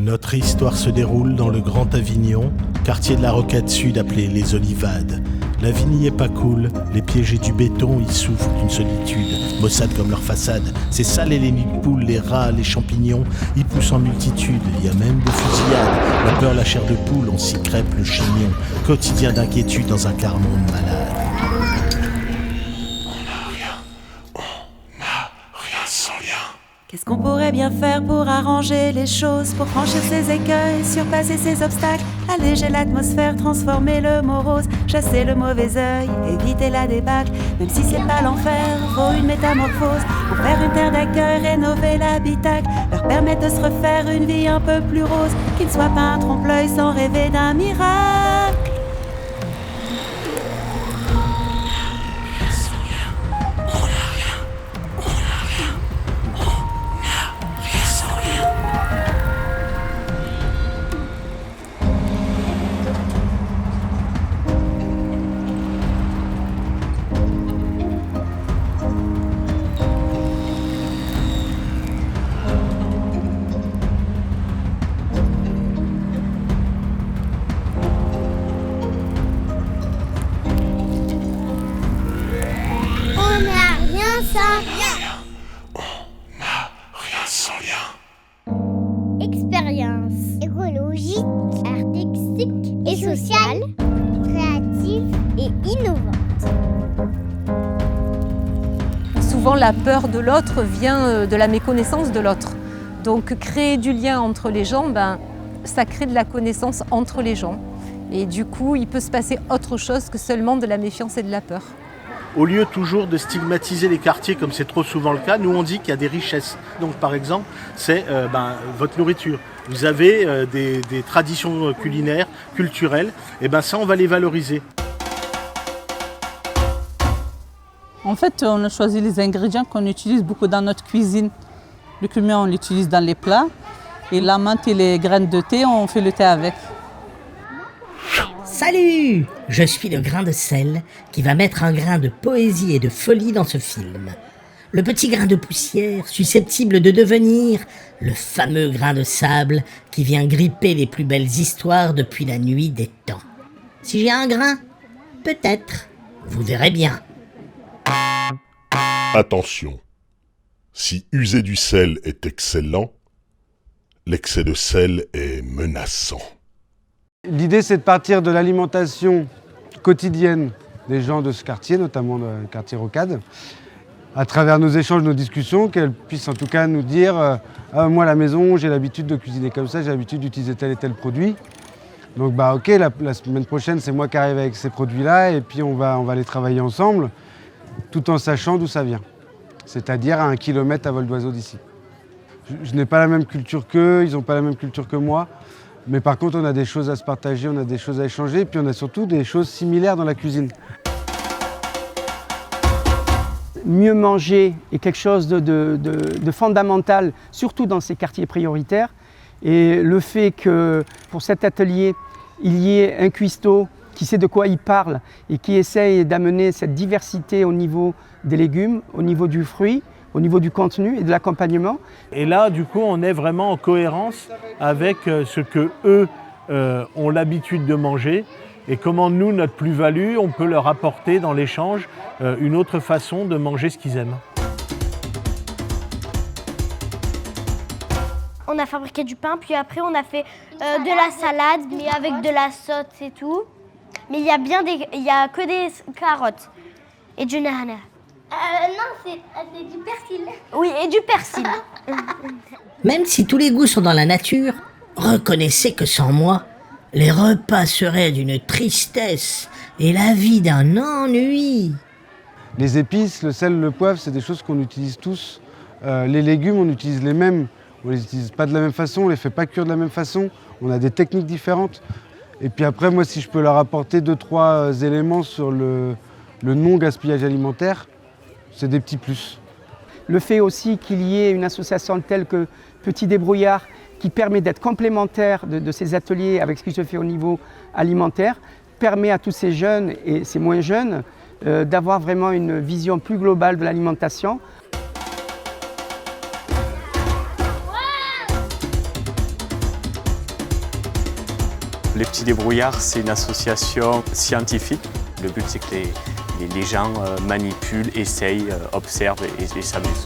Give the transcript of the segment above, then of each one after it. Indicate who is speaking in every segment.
Speaker 1: Notre histoire se déroule dans le Grand Avignon, quartier de la Rocade Sud appelé les Olivades. La vie n'y est pas cool, les piégés du béton y souffrent d'une solitude, maussades comme leur façade. C'est sale et les nids de poules, les rats, les champignons, y poussent en multitude. Il y a même des fusillades, la peur, la chair de poule, on s'y crêpe le chignon. Quotidien d'inquiétude dans un quart-monde malade.
Speaker 2: Qu'est-ce qu'on pourrait bien faire pour arranger les choses, pour franchir ses écueils, surpasser ses obstacles, alléger l'atmosphère, transformer le morose, chasser le mauvais œil, éviter la débâcle. Même si c'est pas l'enfer, faut une métamorphose pour faire une terre d'accueil, rénover l'habitacle, leur permettre de se refaire une vie un peu plus rose, qu'il ne soit pas un trompe-l'œil sans rêver d'un miracle.
Speaker 3: Expérience écologique, artistique et sociale, créative et innovante.
Speaker 4: Souvent, la peur de l'autre vient de la méconnaissance de l'autre. Donc, créer du lien entre les gens, ça crée de la connaissance entre les gens. Et du coup, il peut se passer autre chose que seulement de la méfiance et de la peur.
Speaker 1: Au lieu toujours de stigmatiser les quartiers comme c'est trop souvent le cas, nous on dit qu'il y a des richesses. Donc par exemple, c'est votre nourriture. Vous avez des traditions culinaires, culturelles, et ça on va les valoriser.
Speaker 5: En fait, on a choisi les ingrédients qu'on utilise beaucoup dans notre cuisine. Le cumin, on l'utilise dans les plats. Et la menthe et les graines de thé, on fait le thé avec.
Speaker 6: Salut! Je suis le grain de sel qui va mettre un grain de poésie et de folie dans ce film. Le petit grain de poussière susceptible de devenir le fameux grain de sable qui vient gripper les plus belles histoires depuis la nuit des temps. Si j'ai un grain, peut-être, vous verrez bien.
Speaker 7: Attention, si user du sel est excellent, l'excès de sel est menaçant.
Speaker 8: L'idée, c'est de partir de l'alimentation quotidienne des gens de ce quartier, notamment le quartier Rocade, à travers nos échanges, nos discussions, qu'elles puissent en tout cas nous dire moi, à la maison, j'ai l'habitude de cuisiner comme ça, j'ai l'habitude d'utiliser tel et tel produit. Donc, ok, la semaine prochaine, c'est moi qui arrive avec ces produits-là, et puis on va les travailler ensemble, tout en sachant d'où ça vient. C'est-à-dire à 1 kilomètre à vol d'oiseau d'ici. Je n'ai pas la même culture qu'eux, ils n'ont pas la même culture que moi. Mais par contre, on a des choses à se partager, on a des choses à échanger, et puis on a surtout des choses similaires dans la cuisine.
Speaker 9: Mieux manger est quelque chose de fondamental, surtout dans ces quartiers prioritaires. Et le fait que pour cet atelier, il y ait un cuistot qui sait de quoi il parle et qui essaye d'amener cette diversité au niveau des légumes, au niveau du fruit, au niveau du contenu et de l'accompagnement.
Speaker 1: Et là, du coup, on est vraiment en cohérence avec ce que eux ont l'habitude de manger et comment nous, notre plus-value, on peut leur apporter dans l'échange une autre façon de manger ce qu'ils aiment.
Speaker 3: On a fabriqué du pain, puis après on a fait de la salade, mais avec de la sauce et tout. Mais il y a que des carottes et du nana.
Speaker 10: Non, c'est du persil.
Speaker 3: Oui, et du persil.
Speaker 6: Même si tous les goûts sont dans la nature, reconnaissez que sans moi, les repas seraient d'une tristesse et la vie d'un ennui.
Speaker 8: Les épices, le sel, le poivre, c'est des choses qu'on utilise tous Les légumes, on utilise les mêmes. On ne les utilise pas de la même façon, on ne les fait pas cuire de la même façon. On a des techniques différentes. Et puis après, moi, si je peux leur apporter 2-3 éléments sur le non-gaspillage alimentaire, c'est des petits plus.
Speaker 9: Le fait aussi qu'il y ait une association telle que Petit Débrouillard qui permet d'être complémentaire de ces ateliers avec ce qui se fait au niveau alimentaire, permet à tous ces jeunes et ces moins jeunes d'avoir vraiment une vision plus globale de l'alimentation.
Speaker 11: Les Petits Débrouillards, c'est une association scientifique. Le but, c'est que les gens manipulent, essayent, observent et s'amusent.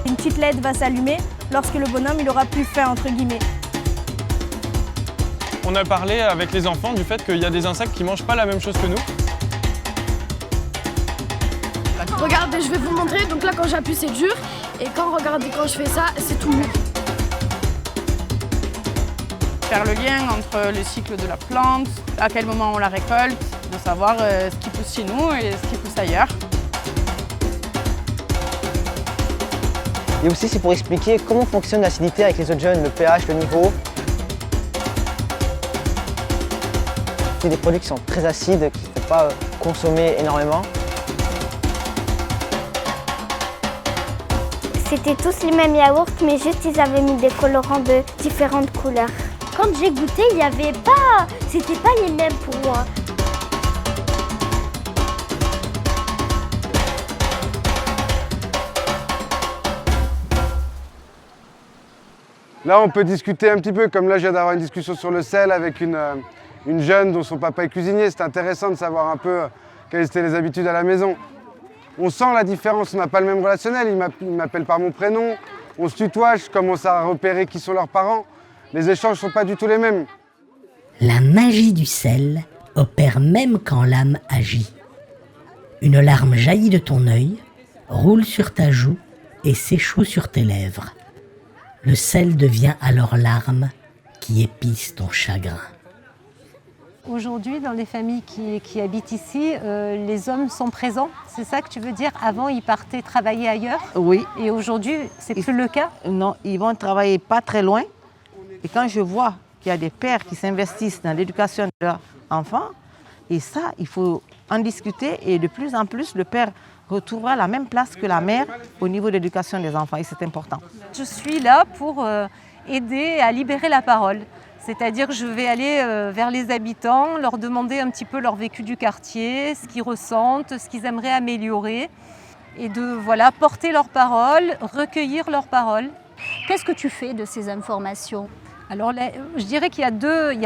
Speaker 12: Une petite LED va s'allumer lorsque le bonhomme il aura plus faim, entre guillemets.
Speaker 13: On a parlé avec les enfants du fait qu'il y a des insectes qui ne mangent pas la même chose que nous.
Speaker 14: Regardez, je vais vous montrer. Donc là, quand j'appuie, c'est dur. Et regardez, quand je fais ça, c'est tout mou.
Speaker 15: Faire le lien entre le cycle de la plante, à quel moment on la récolte, de savoir ce qui pousse chez nous et ce qui pousse ailleurs.
Speaker 16: Et aussi, c'est pour expliquer comment fonctionne l'acidité avec les autres jeunes, le pH, le niveau. C'est des produits qui sont très acides, qu'il ne faut pas consommer énormément.
Speaker 3: C'était tous les mêmes yaourts, mais juste ils avaient mis des colorants de différentes couleurs. Quand j'ai goûté, il n'y avait pas... C'était pas les mêmes pour moi.
Speaker 8: Là, on peut discuter un petit peu, comme là, je viens d'avoir une discussion sur le sel avec une jeune dont son papa est cuisinier. C'est intéressant de savoir un peu quelles étaient les habitudes à la maison. On sent la différence, on n'a pas le même relationnel. Il m'appelle par mon prénom, on se tutoie, je commence à repérer qui sont leurs parents. Les échanges ne sont pas du tout les mêmes.
Speaker 6: La magie du sel opère même quand l'âme agit. Une larme jaillit de ton œil, roule sur ta joue et s'échoue sur tes lèvres. Le sel devient alors l'arme qui épice ton chagrin.
Speaker 4: Aujourd'hui, dans les familles qui habitent ici, les hommes sont présents. C'est ça que tu veux dire? Avant, ils partaient travailler ailleurs?
Speaker 17: Oui.
Speaker 4: Et aujourd'hui, c'est plus le cas?
Speaker 17: Non, ils vont travailler pas très loin. Et quand je vois qu'il y a des pères qui s'investissent dans l'éducation de leurs enfants, et ça, il faut en discuter. Et de plus en plus, le père retrouvera la même place que la mère au niveau de l'éducation des enfants. Et c'est important.
Speaker 4: Je suis là pour aider à libérer la parole. C'est-à-dire que je vais aller vers les habitants, leur demander un petit peu leur vécu du quartier, ce qu'ils ressentent, ce qu'ils aimeraient améliorer. Et de porter leur parole, recueillir leur parole.
Speaker 12: Qu'est-ce que tu fais de ces informations?
Speaker 4: Alors, je dirais qu'il y a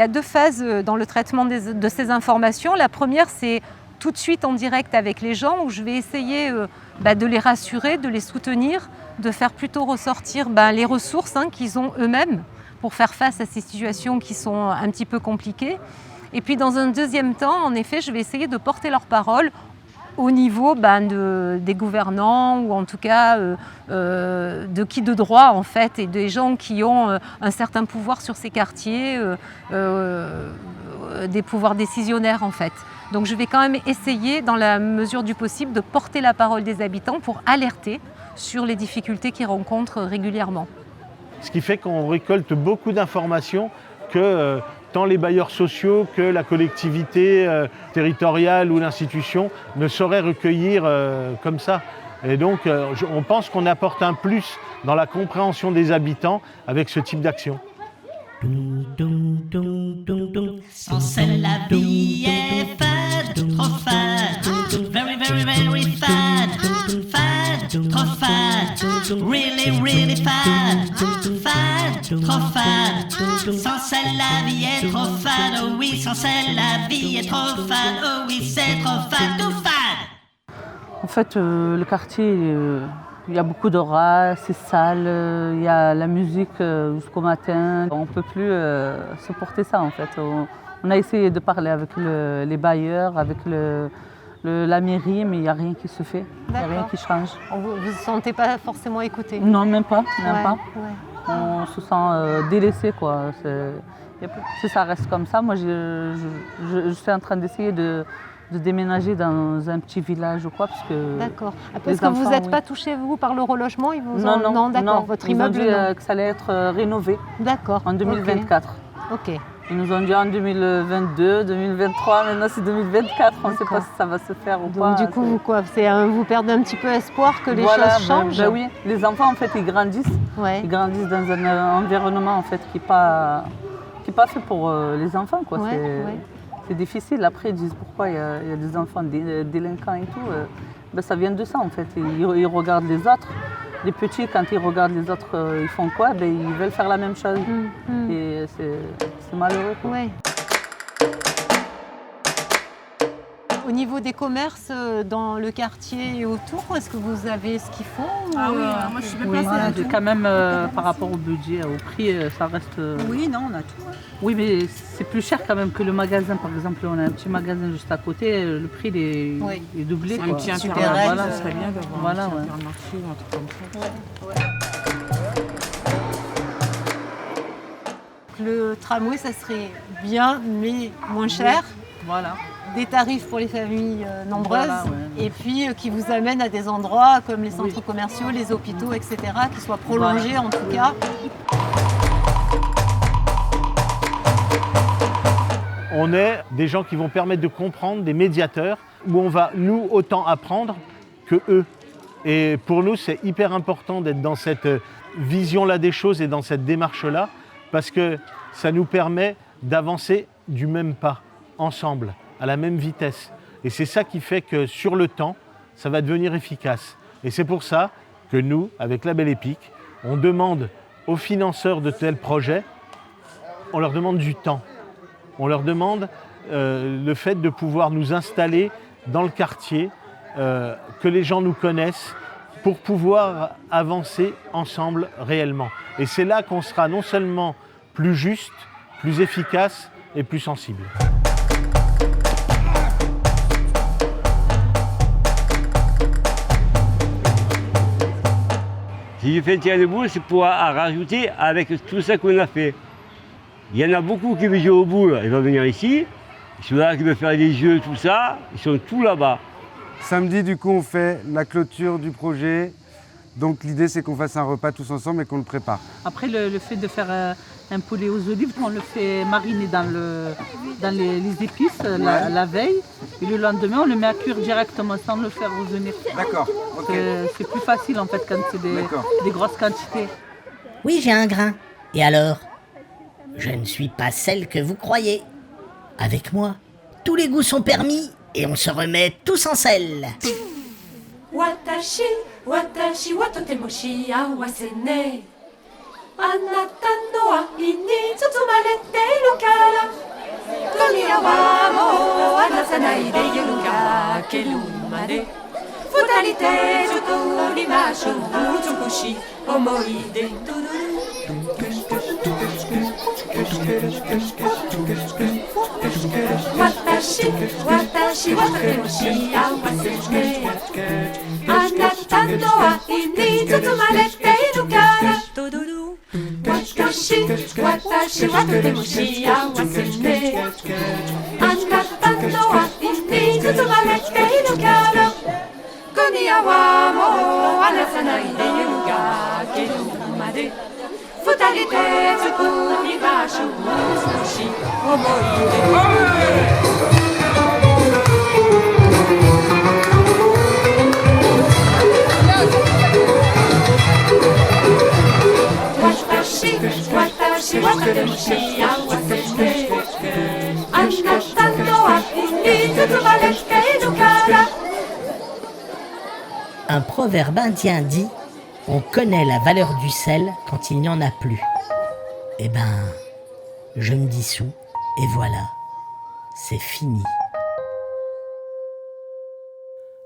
Speaker 4: deux phases dans le traitement de ces informations. La première, c'est tout de suite en direct avec les gens, où je vais essayer de les rassurer, de les soutenir, de faire plutôt ressortir les ressources qu'ils ont eux-mêmes pour faire face à ces situations qui sont un petit peu compliquées. Et puis dans un deuxième temps, en effet, je vais essayer de porter leur parole au niveau des gouvernants ou en tout cas de qui de droit en fait, et des gens qui ont un certain pouvoir sur ces quartiers, des pouvoirs décisionnaires en fait. Donc je vais quand même essayer dans la mesure du possible de porter la parole des habitants pour alerter sur les difficultés qu'ils rencontrent régulièrement.
Speaker 1: Ce qui fait qu'on récolte beaucoup d'informations que tant les bailleurs sociaux que la collectivité territoriale ou l'institution ne sauraient recueillir comme ça. Et donc on pense qu'on apporte un plus dans la compréhension des habitants avec ce type d'action.
Speaker 6: Sans sel, la vie est fade, trop fade, very, very, very fade, fade, trop fade, really, really fade, fade, trop fade. Sans sel, la vie est trop fade, oh oui, sans sel, la vie est trop fade, oh oui, c'est trop fade, tout fade.
Speaker 5: En fait, le quartier, il y a beaucoup d'orage, c'est sale, il y a la musique jusqu'au matin. On ne peut plus supporter ça en fait. On a essayé de parler avec les bailleurs, avec la mairie, mais il n'y a rien qui se fait, il n'y a rien qui change.
Speaker 4: Vous ne vous sentez pas forcément écouté?
Speaker 5: Non, même pas.
Speaker 4: Ouais.
Speaker 5: On se sent délaissé quoi. Si ça reste comme ça, moi je suis en train d'essayer de de déménager dans un petit village ou quoi, parce que...
Speaker 4: D'accord. Parce que vous n'êtes pas touché, vous, par le relogement, ils vous
Speaker 5: Non,
Speaker 4: d'accord. Votre immeuble,
Speaker 5: ils ont dit que ça allait être rénové.
Speaker 4: D'accord.
Speaker 5: En 2024.
Speaker 4: Ok.
Speaker 5: Ils nous ont dit en 2022, 2023, maintenant c'est 2024, on ne sait pas si ça va se faire ou pas.
Speaker 4: Donc du coup, vous perdez un petit peu espoir que les choses changent?
Speaker 5: Ben oui, les enfants en fait ils grandissent.
Speaker 4: Ouais.
Speaker 5: Ils grandissent dans un environnement en fait qui n'est pas fait pour les enfants, quoi. C'est difficile. Après ils disent pourquoi il y a des enfants délinquants et tout. Ben, ça vient de ça en fait. Ils regardent les autres. Les petits, quand ils regardent les autres, ils font quoi? Ben, ils veulent faire la même chose. Et c'est malheureux, quoi.
Speaker 4: Ouais. Au niveau des commerces dans le quartier et autour, est-ce que vous avez ce qu'il faut?
Speaker 15: Ah oui, moi je suis bien placée.
Speaker 5: Quand même, par rapport au budget, au prix, ça reste...
Speaker 15: Oui, non, on a tout. Hein.
Speaker 5: Oui, mais c'est plus cher quand même que le magasin. Par exemple, on a un petit magasin juste à côté, le prix est doublé.
Speaker 15: C'est un petit intermarché, ça serait bien d'avoir un petit intermarché ou un truc comme ça.
Speaker 4: Le tramway, ça serait bien, mais moins cher.
Speaker 5: Voilà.
Speaker 4: Des tarifs pour les familles nombreuses, et puis qui vous amènent à des endroits comme les centres commerciaux, les hôpitaux, etc., qui soient prolongés en tout cas.
Speaker 1: On est des gens qui vont permettre de comprendre, des médiateurs, où on va nous autant apprendre que eux. Et pour nous, c'est hyper important d'être dans cette vision-là des choses et dans cette démarche-là, parce que ça nous permet d'avancer du même pas, ensemble, à la même vitesse. Et c'est ça qui fait que sur le temps, ça va devenir efficace. Et c'est pour ça que nous, avec La Belle Épique, on demande aux financeurs de tels projets, on leur demande du temps. On leur demande le fait de pouvoir nous installer dans le quartier, que les gens nous connaissent, pour pouvoir avancer ensemble réellement. Et c'est là qu'on sera non seulement plus juste, plus efficace et plus sensible.
Speaker 18: Si je fais le terrain de boule, c'est pour rajouter avec tout ça qu'on a fait. Il y en a beaucoup qui veulent jouer au boule, ils vont venir ici. Ceux-là qui veulent faire des jeux, tout ça, ils sont tous là-bas.
Speaker 8: Samedi, du coup, on fait la clôture du projet. Donc l'idée, c'est qu'on fasse un repas tous ensemble et qu'on le prépare.
Speaker 5: Après, le fait de faire un poulet aux olives, on le fait mariner dans les épices la veille. Et le lendemain, on le met à cuire directement sans le faire revenir.
Speaker 8: D'accord. Ok.
Speaker 5: C'est plus facile en fait quand c'est des grosses quantités.
Speaker 6: Oui, j'ai un grain. Et alors? Je ne suis pas celle que vous croyez. Avec moi, tous les goûts sont permis et on se remet tous en selle.
Speaker 19: Watashi, watashi wa totemo shiawase ne. Anata no ai ni tsutsumare iru kara. Dunia wa mou anasanai de yoru ga keru made. Futari te tsukurimashou utsukushi omoide. Watashi, watashi wa totemo shiawase ne. Anata no ai ni tsutsumare iru kara. Watashi, watashi wa totemo shiawase ne. Anata no ai ni tsutsumare iru kara. Dunia wa mou anasanai de yoru ga keru made. Futari te tsukurimashou utsukushi omoide. Watashi, watashi wa totemo shiawase ne. Anata no ai ni tsutsumare iru kara.
Speaker 6: Un proverbe indien dit « On connaît la valeur du sel quand il n'y en a plus ». Eh ben, je me dissous et voilà, c'est fini.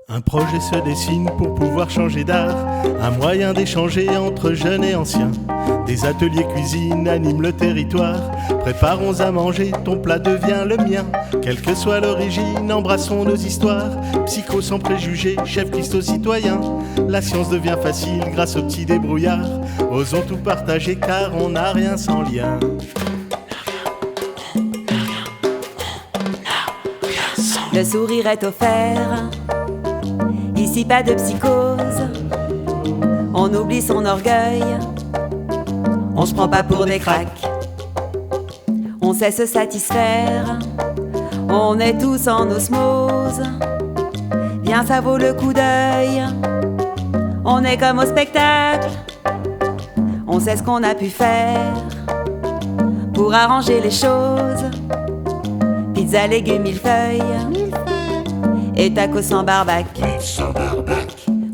Speaker 1: Un projet se dessine pour pouvoir changer d'art, un moyen d'échanger entre jeunes et anciens. Des ateliers cuisine animent le territoire, préparons à manger, ton plat devient le mien. Quelle que soit l'origine, embrassons nos histoires, psycho sans préjugés, chef Christo citoyen. La science devient facile grâce aux petits débrouillards, osons tout partager car on n'a rien sans lien.
Speaker 2: le sourire est offert. Ici pas de psychose, on oublie son orgueil, on se prend pas pour des cracks, on sait se satisfaire, on est tous en osmose, bien ça vaut le coup d'œil, on est comme au spectacle, on sait ce qu'on a pu faire pour arranger les choses, pizza, légumes, millefeuilles et tacos sans barbac.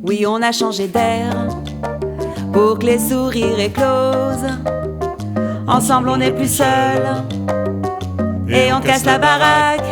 Speaker 2: Oui, on a changé d'air pour que les sourires éclosent. Ensemble, on n'est plus seuls et on casse la baraque.